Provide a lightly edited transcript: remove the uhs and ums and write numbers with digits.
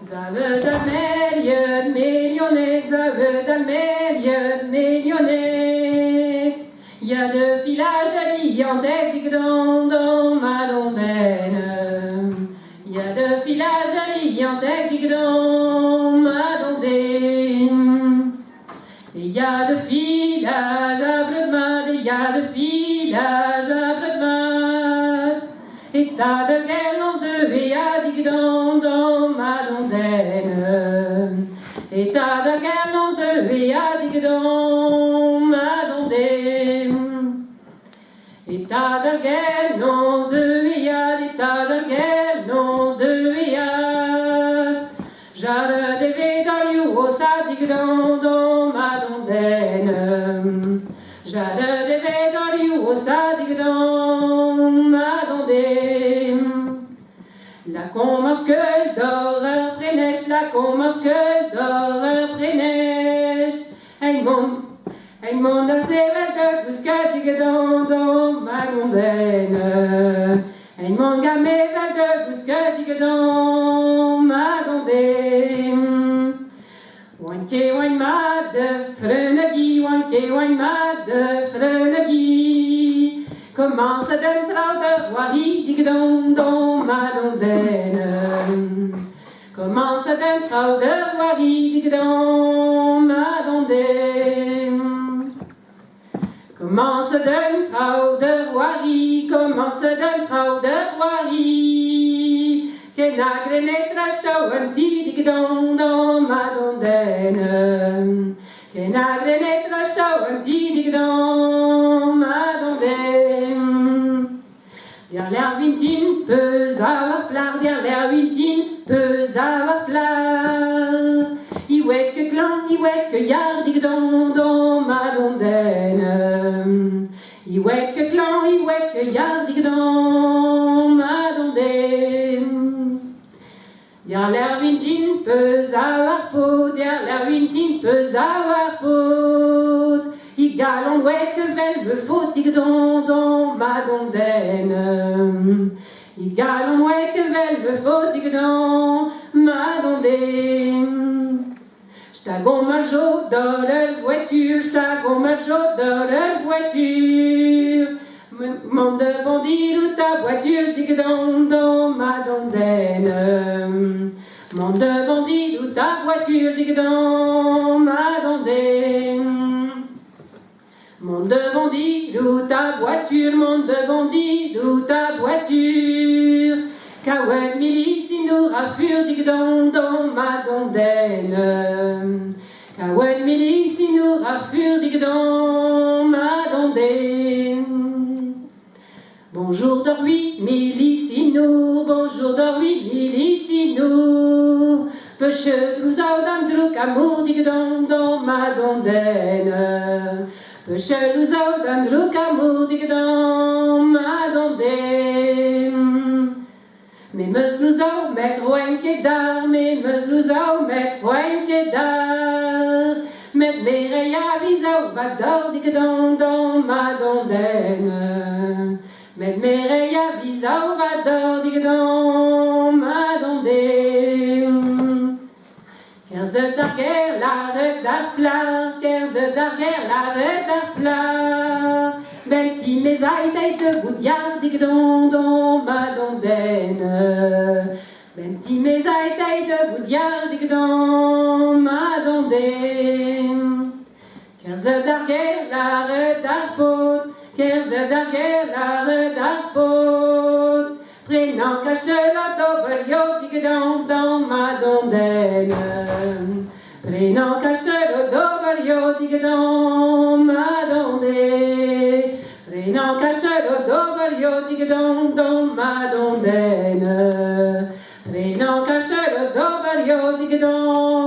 Zave d'Almeriet, millionnek, zave d'Almeriet, millionnek. Il y a deux villages de Liandec, digdon, dans ma dondaine. Il y a deux villages de Liandec, digdon, ma dondaine. Il y a deux villages à Bredmad, il y a deux villages à Bredmad. Et t'as de guerre de béa, digdon, dans ma dondaine. Et t'as de guerre de béa, digdon, ma dondaine. Et t'as de guerre de béa, et t'as de guerre de béa. J'arrête de védariou au sadigdon, dans ma dondaine. J'arrête de védariou au sadigdon, ma dondaine. La commence que d'horreur préneige, la commence que d'horreur préneige. Ein monde assez belle de bouscatigdon, dans ma dondaine. Ein monde gamé belle de bouscatigdon, ma dondaine. Wanke wan mad de frenegi, wanke wan mad de frenegi. Commence d'un trou de voirie, digdon, dans ma dondaine. Commence d'un trou de voirie, digdon, ma dondaine. Commence d'un trou de voirie, commence d'un trou de voirie. Que n'a grenet rachta un petit digdon, dans ma dondaine. Que n'a grenet rachta un petit digdon, ma dondaine. Der Lervintin peut avoir plar, der Lervintin peut avoir plar. Iwek clan, iwek yard, digdon, dans ma dondaine. Iwek clan, iwek yard, digdon, ma dondaine. Der Lervintin peut avoir pot, der Lervintin peut avoir pot. Igalon wek vel me faut, digdon, dans ma dondaine. Igalon wek vel me faut, digdon, ma dondaine. J'tagon ma jo dans la voiture, j'tagon ma jo dans la voiture. Monde de bandit ou ta voiture, digdon, dans ma dondaine. Monde de bandit ou ta voiture, digdon, ma dondaine. Monde de bandit ou ta voiture, monde de bandit ou ta voiture. Kawen milice nous raffure, digdon, dans ma dondaine. Kawen milice nous raffure, digdon, ma dondaine. Bonjour d'Orui, Milicino, bonjour d'Orui, Milicino. Peuche d'Ouzao d'Androuk, amour, digdon, dans ma dondaine. Peuche d'Ouzao d'Androuk, amour, digdon, ma dondaine. Mais meus l'ouzao, met roen kedar, mais meus l'ouzao, met roen kedar. Met Mireia visao, vador, digdon, dans ma dondaine. Met Mireia visao, vador, digdon, ma dondaine. 15 d'arguer, l'arrêt d'arplar, 15 d'arguer, l'arrêt d'arplar. Ben petit mésaille taille de boudiard, digdon, dans ma dondaine. Ben petit mésaille taille de boudiard, digdon, ma dondaine. 15 d'arguer, l'arrêt d'arpot, 15 d'arguer, l'arrêt d'arpot. Prenant cache de l'autobario, digdon, dans ma dondaine. Prenant cache de l'autobario, digdon, ma dondaine. Prenant cache de l'autobario, digdon, dans ma dondaine. Prenant cache de l'autobario, digdon.